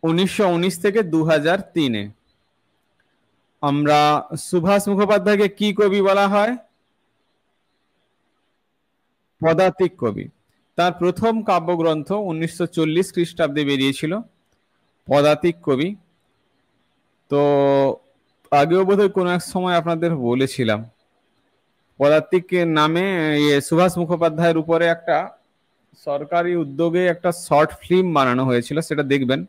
1919 থেকে 2003-এ। আমরা সুভাষ মুখোপাধ্যায়কে কি কবি বলা হয়? পদাতিক কবি। তার প্রথম কাব্যগ্রন্থ 1940 খ্রিস্টাব্দে বেরিয়েছিল, পদাতিক কবি। তো আগেও বোধহয় কোনো এক সময় আপনাদের বলেছিলাম, পদাতিক নামে সুভাষ মুখোপাধ্যায়ের উপরে একটা সরকারি উদ্যোগে একটা শর্ট ফিল্ম বানানো হয়েছিল, সেটা দেখবেন,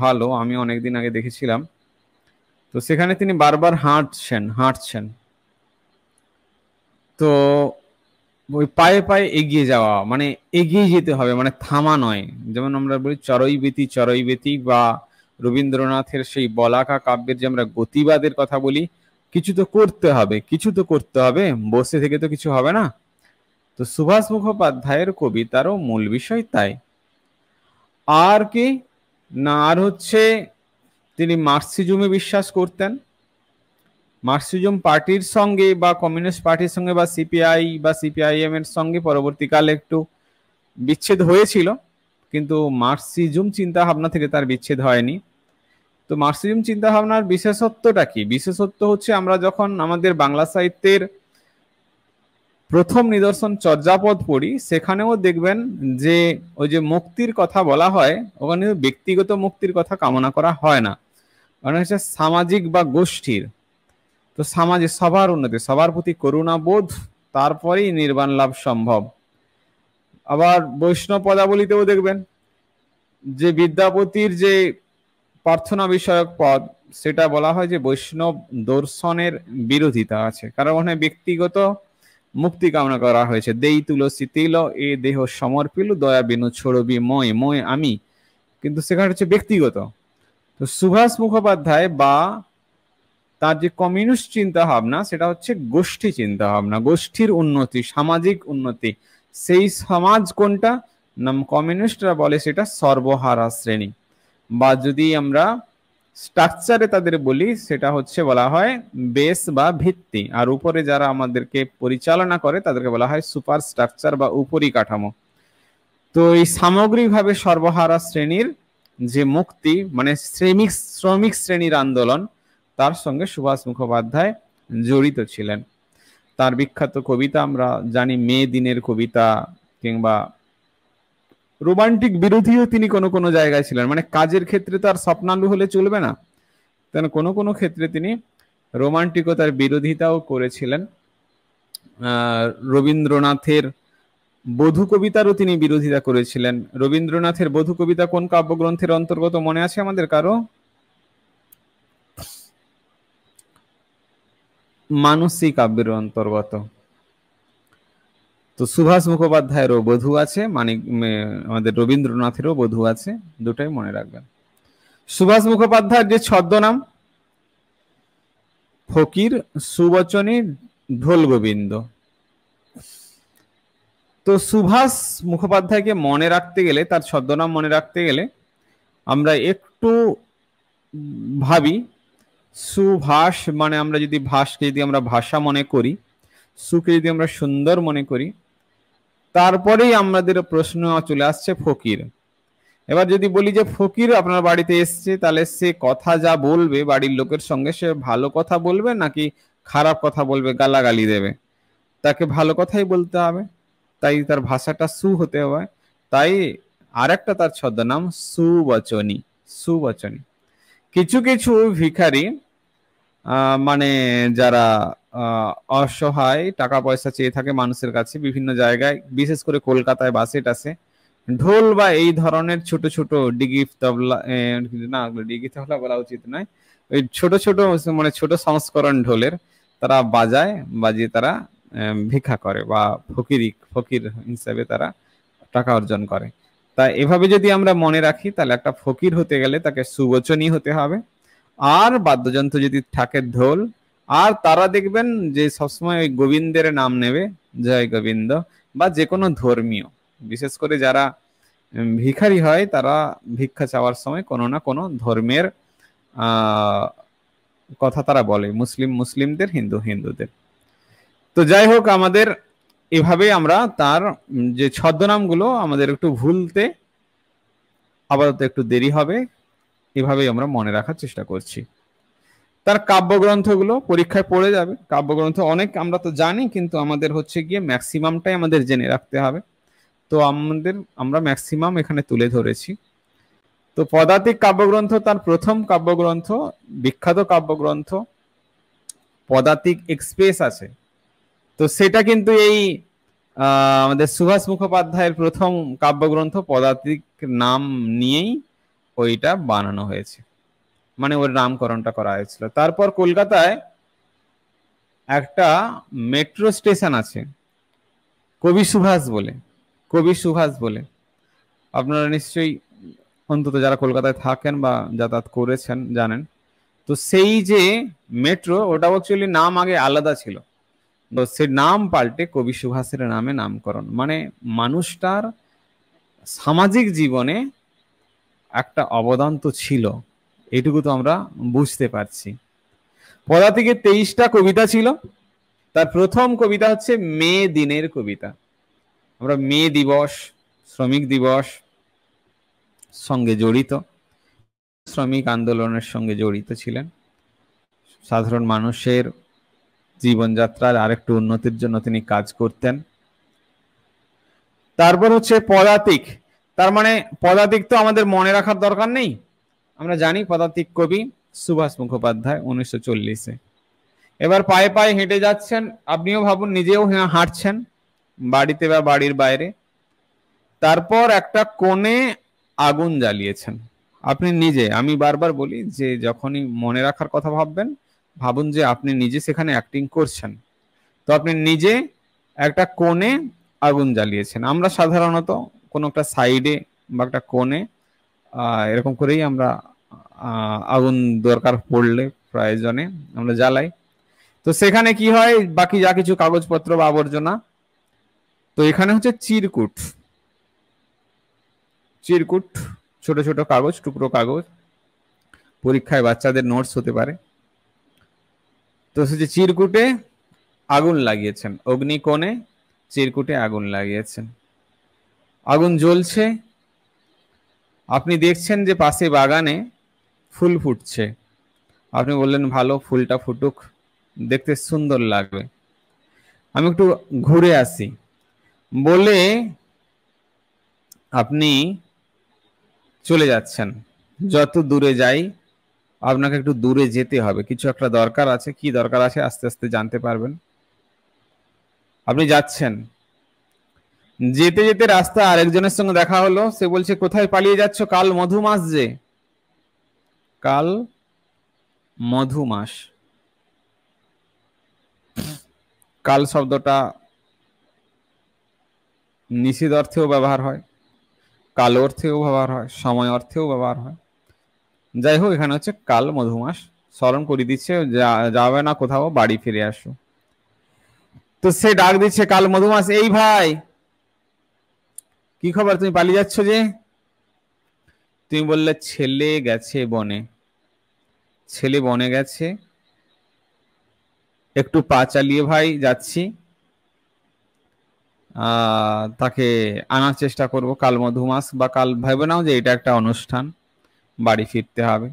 ভালো, আমি অনেকদিন আগে দেখেছিলাম। তো সেখানে তিনি বারবার হাঁটছেন। তো ওই পায়ে পায়ে এগিয়ে যাওয়া, মানে এগিয়ে যেতে হবে, মানে থামা নয়। যেমন আমরা বলি চরই বেতি, বা রবীন্দ্রনাথের সেই বলাকা কাব্যের যে আমরা গতিবাদের কথা বলি, কিছু তো করতে হবে, বসে থেকে তো কিছু হবে না। তো সুভাষ মুখোপাধ্যায়ের কবিতারও মূল বিষয় তাই। আর কি না, আর হচ্ছে তিনি মার্কসিজমে বিশ্বাস করতেন। মার্কসিজম পার্টির সঙ্গে বা কমিউনিস্ট পার্টির সঙ্গে বা সিপিআই বা সিপিআইএম এর সঙ্গে পরবর্তীকালে একটু বিচ্ছেদ হয়েছিল, কিন্তু মার্কসিজম চিন্তা ভাবনা থেকে তার বিচ্ছেদ হয়নি। তো মার্কসিজম চিন্তা ভাবনার বিশেষত্বটা কি? বিশেষত্ব হচ্ছে আমরা যখন আমাদের বাংলা সাহিত্যের প্রথম নিদর্শন চর্যাপদ পড়ি, সেখানেও দেখবেন যে ওই যে মুক্তির কথা বলা হয়, ওখানে ব্যক্তিগত মুক্তির কথা কামনা করা হয় না, কারণ হচ্ছে সামাজিক বা গোষ্ঠীর। তো সমাজে সবার উন্নতি, সবার প্রতি করুণা বোধ, তারপরেই নির্বাণ লাভ সম্ভব। আবার বৈষ্ণব পদাবলিতেও দেখবেন যে বিদ্যাপতির যে প্রার্থনা বিষয়ক পদ, সেটা বলা হয় যে বৈষ্ণব দর্শনের বিরোধিতা আছে, কারণ ওখানে ব্যক্তিগত মুক্তি কামনা করা হয়েছে। দেই তুলসী তিল এ দেহ সমর্পিল, দয়া বিনু ছড়বি ময় ময় আমি, কিন্তু সেখানে হচ্ছে ব্যক্তিগত। তো সুভাষ মুখোপাধ্যায় বা তার যে কমিউনিস্ট চিন্তা ভাবনা, সেটা হচ্ছে গোষ্ঠী চিন্তা ভাবনা, গোষ্ঠীর উন্নতি, সামাজিক উন্নতি। সেই সমাজ কোনটা? নাম কমিউনিস্টরা বলে সেটা সর্বহারা শ্রেণী, বা যদি আমরা স্ট্রাকচারে তাদের বলি, সেটা হচ্ছে বলা হয় বেস বা ভিত্তি, আর উপরে যারা আমাদেরকে পরিচালনা করে তাদেরকে বলা হয় সুপার স্ট্রাকচার বা উপরিকাঠামো। তো এই সামগ্রিকভাবে সর্বহারা শ্রেণীর যে মুক্তি, মানে শ্রমিক শ্রেণীর আন্দোলন, তার সঙ্গে সুভাষ মুখোপাধ্যায় জড়িত ছিলেন। তার বিখ্যাত কবিতা আমরা জানি, মে দিনের কবিতা, কিংবা রোমান্টিক বিরোধীও তিনি কোনো কোনো জায়গায় ছিলেন। মানে কাজের ক্ষেত্রে তো আর স্বপ্নালু হলে চলবে না, তেন কোনো কোনো ক্ষেত্রে তিনি রোমান্টিকতার বিরোধিতাও করেছিলেন। রবীন্দ্রনাথের বধূ কবিতারও তিনি বিরোধিতা করেছিলেন। রবীন্দ্রনাথের বধূ কবিতা কোন কাব্যগ্রন্থের অন্তর্গত মনে আছে আমাদের কারো? মানসী কাব্যের অন্তর্গত। তো সুভাষ মুখোপাধ্যায়েরও বধূ আছে, মানে আমাদের রবীন্দ্রনাথেরও বধূ আছে, দুটাই মনে রাখবেন। সুভাষ মুখোপাধ্যায়ের যে ছদ্মনাম, ফকির, সুবচনী, ঢোল গোবিন্দ। তো সুভাষ মুখোপাধ্যায়কে মনে রাখতে গেলে, তার ছদ্মনাম মনে রাখতে গেলে আমরা একটু ভাবি। সুভাষ মানে আমরা যদি ভাষকে যদি আমরা ভাষা মনে করি, সুকে যদি আমরা সুন্দর মনে করি, তারপরেই আমাদের প্রশ্ন চলে আসছে ফকির। এবার যদি বলি যে ফকির আপনার বাড়িতে এসছে, তাহলে সে কথা যা বলবে বাড়ির লোকের সঙ্গে, সে ভালো কথা বলবে নাকি খারাপ কথা বলবে, গালাগালি দেবে? তাকে ভালো কথাই বলতে হবে, তাই তার ভাষাটা সু হতে হবে। তাই আরেকটা তার ছদ্মনাম সুবচনী। সুবচনী। কিছু কিছু ভিখারি, মানে যারা অসহায়, টাকা পয়সা চেয়ে থাকে মানুষের কাছে বিভিন্ন জায়গায়, বিশেষ করে কলকাতায় বাসে টাসে, ঢোল বা এই ধরনের ছোট ছোট ডিগি তবলা, না ডিগি তবলা বলা উচিত নয়, ওই ছোট ছোট মানে ছোট সংস্করণ ঢোলের তারা বাজিয়ে তারা ভিক্ষা করে, বা ফকির হিসাবে তারা টাকা অর্জন করে। তা এভাবে যদি আমরা মনে রাখি, তাহলে একটা ফকির হতে গেলে তাকে সুবচনী হতে হবে। আর বাদ্যযন্ত্র যদি থাকে ঢোল, আর তারা দেখবেন যে সবসময় ওই গোবিন্দের নাম নেবে, জয় গোবিন্দ, বা যে কোনো ধর্মীয়, বিশেষ করে যারা ভিখারি হয় তারা ভিক্ষা চাওয়ার সময় কোনো না কোনো ধর্মের কথা তারা বলে, মুসলিমদের, হিন্দুদের। তো যাই হোক, আমাদের এভাবে আমরা তার যে ছদ্মনামগুলো আমাদের একটু ভুলতে আপাতত একটু দেরি হবে, এভাবেই আমরা মনে রাখার চেষ্টা করছি। তার কাব্যগ্রন্থগুলো পরীক্ষায় পড়ে যাবে। কাব্যগ্রন্থ অনেক আমরা তো জানি, কিন্তু আমাদের হচ্ছে গিয়ে ম্যাক্সিমামটাই আমাদের জেনে রাখতে হবে। তো আমরা ম্যাক্সিমাম এখানে তুলে ধরেছি। তো পদাতিক কাব্যগ্রন্থ তার প্রথম কাব্যগ্রন্থ, বিখ্যাত কাব্যগ্রন্থ পদাতিক এক্সপ্রেস আছে। তো সেটা কিন্তু এই আমাদের সুভাষ মুখোপাধ্যায়ের প্রথম কাব্যগ্রন্থ পদাতিক নাম নিয়েই ওইটা বানানো হয়েছে, মানে ওর নামকরণটা করা হয়েছিল। তারপর কলকাতায় একটা মেট্রো স্টেশন আছে কবি সুভাষ বলে, কবি সুভাষ বলে। আপনারা নিশ্চয়ই অন্তত যারা কলকাতায় থাকেন বা যাতায়াত করেছেন জানেন। তো সেই যে মেট্রো, ওটা অ্যাকচুয়ালি নাম আগে আলাদা ছিল, তো সে নাম পাল্টে কবি সুভাষের নামে নামকরণ। মানে মানুষটার সামাজিক জীবনে একটা অবদান তো ছিল, এটুকু তো আমরা বুঝতে পারছি। পদাতিকের 23টা কবিতা ছিল। তার প্রথম কবিতা হচ্ছে মে দিনের কবিতা। আমরা মে দিবস, শ্রমিক দিবস সঙ্গে জড়িত, শ্রমিক আন্দোলনের সঙ্গে জড়িত ছিলেন। সাধারণ মানুষের জীবনযাত্রার আরেকটু উন্নতির জন্য তিনি কাজ করতেন। তারপর হচ্ছে পদাতিক। তার মানে পদাতিক তো আমাদের মনে রাখার দরকার নেই, আমরা জানি পদাতিক কবি সুভাষ মুখোপাধ্যায় 1940-এ। এবার পায়ে পায়ে হেঁটে যাচ্ছেন, আপনিও ভাবুন নিজেও হাঁটছেন বাড়িতে বা বাড়ির বাইরে। তারপর একটা কোণে আগুন জ্বালিয়েছেন। আপনি নিজে, আমি বারবার বলি যে যখনই মনে রাখার কথা ভাববেন, ভাবুন যে আপনি নিজে সেখানে অ্যাক্টিং করছেন। তো আপনি নিজে একটা কোণে আগুন জ্বালিয়েছেন। আমরা সাধারণত কোনো একটা সাইডে বা একটা কোণে এরকম করেই আমরা আগুন দরকার পড়লে প্রয়োজনে আমরা জ্বালাই। তো সেখানে কি হয়, বাকি যা কিছু কাগজপত্র বা আবর্জনা, তো এখানে হচ্ছে চিরকুট, চিরকুট ছোট ছোট কাগজ, টুকরো কাগজ, পরীক্ষায় বাচ্চাদের নোটস হতে পারে। তো সে চিরকুটে আগুন লাগিয়েছেন, অগ্নিকোণে চিরকুটে আগুন লাগিয়েছেন। আগুন জ্বলছে, আপনি দেখছেন যে পাশে বাগানে ফুল ফুটছে। আপনি বললেন ভালো, ফুলটা ফুটুক, দেখতে সুন্দর লাগবে, আমি একটু ঘুরে আসি বলে আপনি চলে যাচ্ছেন। যত দূরে যাই, আপনাকে একটু দূরে যেতে হবে, কিছু একটা দরকার আছে, কি দরকার আছে আস্তে আস্তে জানতে পারবেন। আপনি যাচ্ছেন, যেতে যেতে রাস্তা আরেকজনের সঙ্গে দেখা হলো। সে বলছে কোথায় পালিয়ে যাচ্ছ, কাল মধুমাস যে। কাল মধুমাস, কাল শব্দটা নিষেধ অর্থেও ব্যবহার হয়, কাল অর্থেও ব্যবহার হয়, সময় অর্থেও ব্যবহার হয়। যাই হোক, এখানে হচ্ছে কাল মধুমাস, স্মরণ করে দিচ্ছে যাবে না কোথাও, বাড়ি ফিরে আসো। তো সে ডাক দিচ্ছে কাল মধুমাস, এই ভাই কি খবর, তুমি পালিয়ে যাচ্ছ যে? তুমি বললে ছেলে গেছে বনে, ছেলে বনে গেছে, একটু পা চালিয়ে ভাই যাচ্ছি, তাকে আনার চেষ্টা করব। কাল মধুমাস বা কাল, ভেবে নাও যে এটা একটা অনুষ্ঠান, বাড়ি ফিরতে হবে।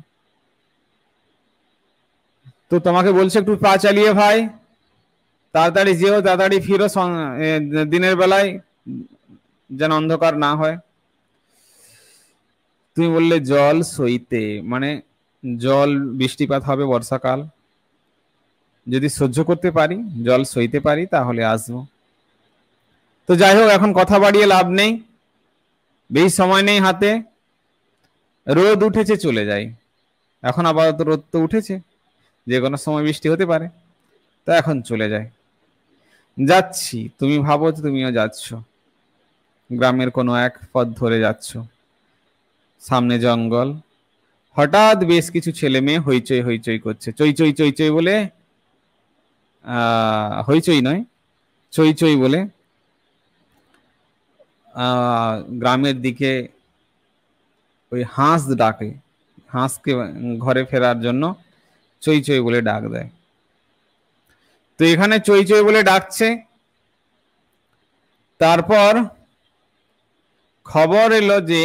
তো তোমাকে বলছে একটু পা চালিয়ে ভাই, তাড়াতাড়ি যেও, তাড়াতাড়ি ফিরো, দিনের বেলায় যেন অন্ধকার না হয়। তুমি বললে জল সইতে, মানে জল, বৃষ্টিপাত হবে বর্ষাকাল, যদি সহ্য করতে পারি, জল সইতে পারি তাহলে আসবো। তো যাই হোক, এখন কথা বাড়িয়ে লাভ নেই, বেশি সময় নেই হাতে। রোদ উঠেছে, চলে যাই। এখন আপাতত রোদ তো উঠেছে, যে কোনো সময় বৃষ্টি হতে পারে, তো এখন চলে যায়। যাচ্ছি, তুমি ভাবো তুমিও যাচ্ছ, গ্রামের কোনো এক পথ ধরে যাচ্ছ, সামনে জঙ্গল, হঠাৎ বেশ কিছু ছেলে মেয়ে হইচই হইচই করছে, চই চই চই চই বলে, হইচই নয়, চই চই বলে গ্রামের দিকে ওই হাঁস ডাকে, হাঁসকে ঘরে ফেরার জন্য চই চই বলে ডাক দেয়। তো এখানে চই চই বলে ডাকছে। তারপর খবর এলো যে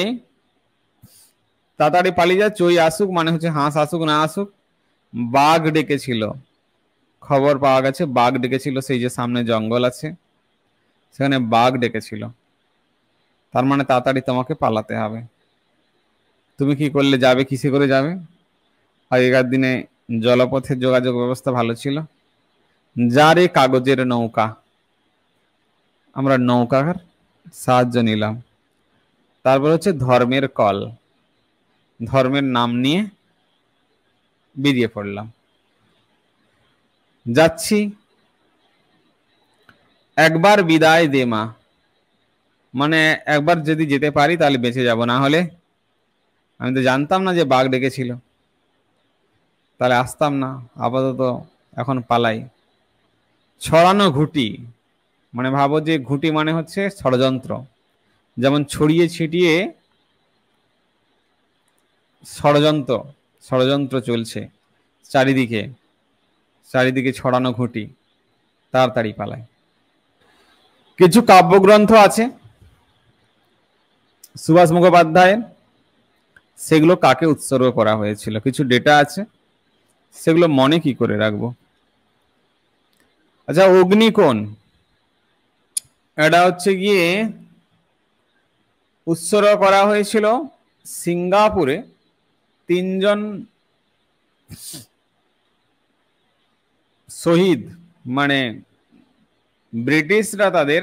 তাড়াতাড়ি পালিয়ে যা, চই আসুক মানে হচ্ছে হাঁস আসুক না আসুক। বাঘ ডেকেছিল, খবর পাওয়া গেছে বাঘ ডেকেছিল, সেই যে সামনে জঙ্গল আছে সেখানে বাঘ ডেকেছিল, তার মানে তাড়াতাড়ি তোমাকে পালাতে হবে। তুমি কি করলে? যাবে কিসে করে যাবে? আগেকার দিনে জলপথের যোগাযোগ ব্যবস্থা ভালো ছিল। যারে কাগজের নৌকা, আমরা নৌকার সাহায্য নিলাম। তারপর হচ্ছে ধর্মের কল, ধর্মের নাম নিয়ে বেরিয়ে পড়লাম, যাচ্ছি। একবার বিদায় দে মা, মানে একবার যদি যেতে পারি তাহলে বেঁচে যাব, না হলে আমি তো জানতাম না যে বাঘ ডেকেছিল, তাহলে আসতাম না। আপাতত এখন পালাই। ছড়ানো ঘুঁটি, মানে ভাবো যে ঘুঁটি মানে হচ্ছে ষড়যন্ত্র, যেমন ছড়িয়ে ছিটিয়ে ষড়যন্ত্র, ষড়যন্ত্র চলছে চারিদিকে, চারিদিকে ছড়ানো ঘুঁটি, তাড়াতাড়ি পালায়। কিছু কাব্যগ্রন্থ আছে সুভাষ মুখোপাধ্যায়ের, সেগুলো কাকে উৎসর্গ করা হয়েছিল, কিছু ডেটা আছে, সেগুলো মনে কি করে রাখবো? আচ্ছা, অগ্নিকোণ, এটা হচ্ছে গিয়ে উৎসর্গ করা হয়েছিল সিঙ্গাপুরে তিনজন শহীদ, মানে ব্রিটিশরা তাদের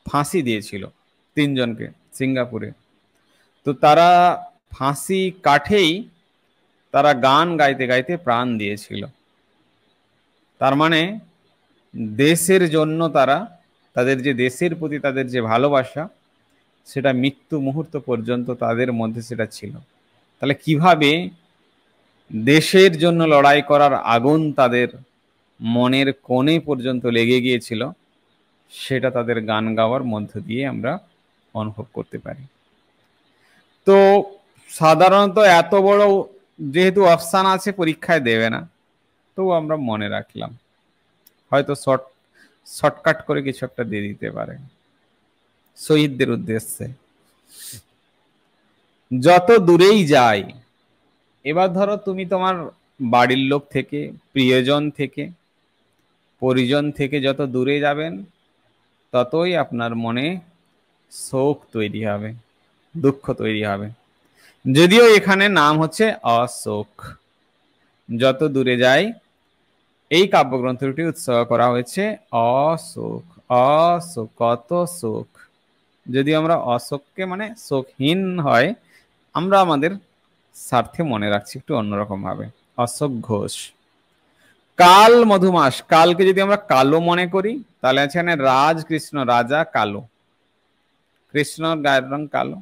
ফাঁসি দিয়েছিল তিনজনকে সিঙ্গাপুরে। তো তারা ফাঁসি কাঠেই তারা গান গাইতে গাইতে প্রাণ দিয়েছিল। তার মানে দেশের জন্য তারা, তাদের যে দেশের প্রতি তাদের যে ভালোবাসা, সেটা মৃত্যু মুহূর্ত পর্যন্ত তাদের মধ্যে সেটা ছিল। তাহলে কিভাবে দেশের জন্য লড়াই করার আগুন তাদের মনের কোণে পর্যন্ত লেগে গিয়েছিল, সেটা তাদের গান গাওয়ার মধ্য দিয়ে আমরা অনুভব করতে পারি। তো সাধারণত এত বড় যেহেতু অপশান আছে পরীক্ষায় দেবে না, তো আমরা মনে রাখলাম, হয়তো শর্টকাট করে কিছু একটা দিয়ে দিতে পারে শহীদদের উদ্দেশ্যে। যত দূরেই যাই, এবার ধরো তুমি তোমার বাড়ির লোক থেকে, প্রিয়জন থেকে, পরিজন থেকে যত দূরে যাবেন ততই আপনার মনে শোক তৈরি হবে, দুঃখ তৈরি হবে। যদিও এখানে নাম হচ্ছে অশোক। যত দূরে যাই, এই কাব্যগ্রন্থটি উৎসর্গ করা হয়েছে অশোক। অশোক, কত শোক। যদি আমরা অশোককে মানে শোকহীন হয়, আমরা আমাদের স্বার্থে মনে রাখছি একটু অন্যরকম ভাবে। অশোক ঘোষ। কাল মধুমাস, কালকে যদি আমরা কালো মনে করি তাহলে আছে এখানে রাজকৃষ্ণ, রাজা কালো, কৃষ্ণর গায়ের রং কালো।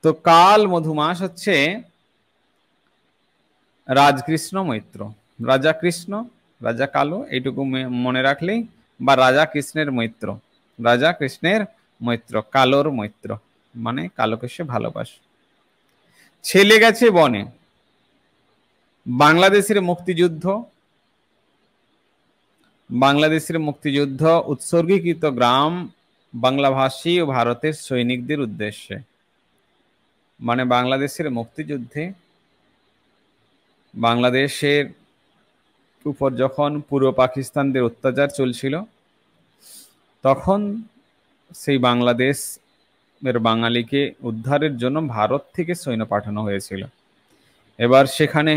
তো কাল মধুমাস হচ্ছে রাজকৃষ্ণ মৈত্র, রাজা কৃষ্ণ রাজা কালো, এইটুকু মনে রাখলেই, বা রাজা কৃষ্ণের মৈত্র, রাজা কৃষ্ণের মৈত্র, কালোর মৈত্র, মানে কালোকে সে ভালোবাসে। ছেলে গেছে বনে, বাংলাদেশের মুক্তিযুদ্ধ, বাংলাদেশের মুক্তিযুদ্ধ উৎসর্গীকৃত গ্রাম বাংলাভাষী ও ভারতের সৈনিকদের উদ্দেশ্যে। মানে বাংলাদেশের মুক্তিযুদ্ধে বাংলাদেশের উপর যখন পূর্ব পাকিস্তানদের অত্যাচার চলছিল, তখন সেই বাংলাদেশ এর বাঙালিকে উদ্ধারের জন্য ভারত থেকে সৈন্য পাঠানো হয়েছিল। এবার সেখানে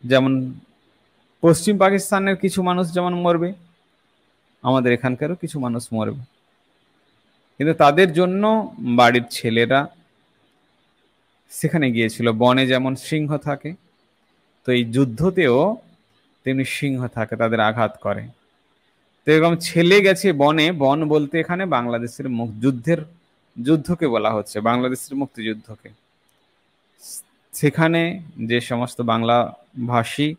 যেমন পশ্চিম পাকিস্তানের কিছু মানুষ যেমন মরবে, আমাদের এখানকারও কিছু মানুষ মরবে, কিন্তু তাদের জন্য বাড়ির ছেলেরা সেখানে গিয়েছিল। বনে যেমন সিংহ থাকে, তো এই যুদ্ধতেও তেমনি সিংহ থাকে, তাদের আঘাত করে। তো এরকম ছেলে গেছে বনে, বন বলতে এখানে বাংলাদেশের যুদ্ধের যুদ্ধকে বলা হচ্ছে, বাংলাদেশের মুক্তিযুদ্ধকে। সেখানে যে সমস্ত বাংলা ভাষী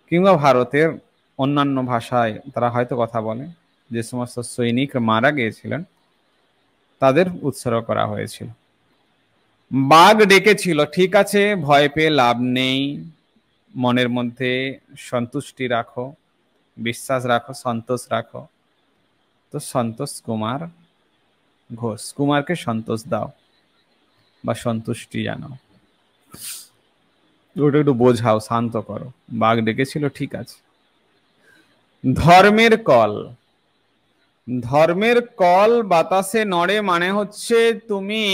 কিংবা ভারতের অন্যান্য ভাষায় তারা হয়তো কথা বলে, যে সমস্ত সৈনিক মারা গিয়েছিলেন তাদের উৎসর্গ করা হয়েছিল। বাঘ ডেকেছিল, ঠিক আছে, ভয় পেয়ে লাভ নেই, মনের মধ্যে সন্তুষ্টি রাখো, বিশ্বাস রাখো, সন্তোষ রাখো। তো সন্তোষ কুমার ঘোষ, কুমারকে সন্তোষ দাও। বা সন্তুষ্টি জানাও, ওটা একটু বোঝাও, শান্ত করো। বাঘ ডেকেছিল, ঠিক আছে। ধর্মের কল, ধর্মের কল বাতাসে নড়ে মানে হচ্ছে তুমি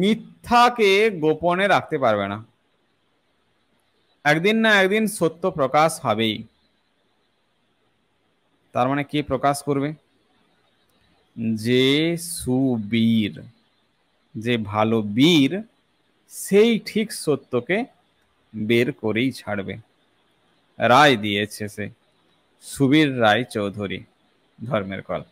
মিথ্যাকে গোপনে রাখতে পারবে না, একদিন না একদিন সত্য প্রকাশ হবেই। তার মানে কে প্রকাশ করবে? যে সুবীর, যে ভালো বীর, সেই ঠিক সত্যকে বের করেই ছাড়বে। রায় দিয়েছে সে সুবীর রায় চৌধুরী, ধর্মের কল।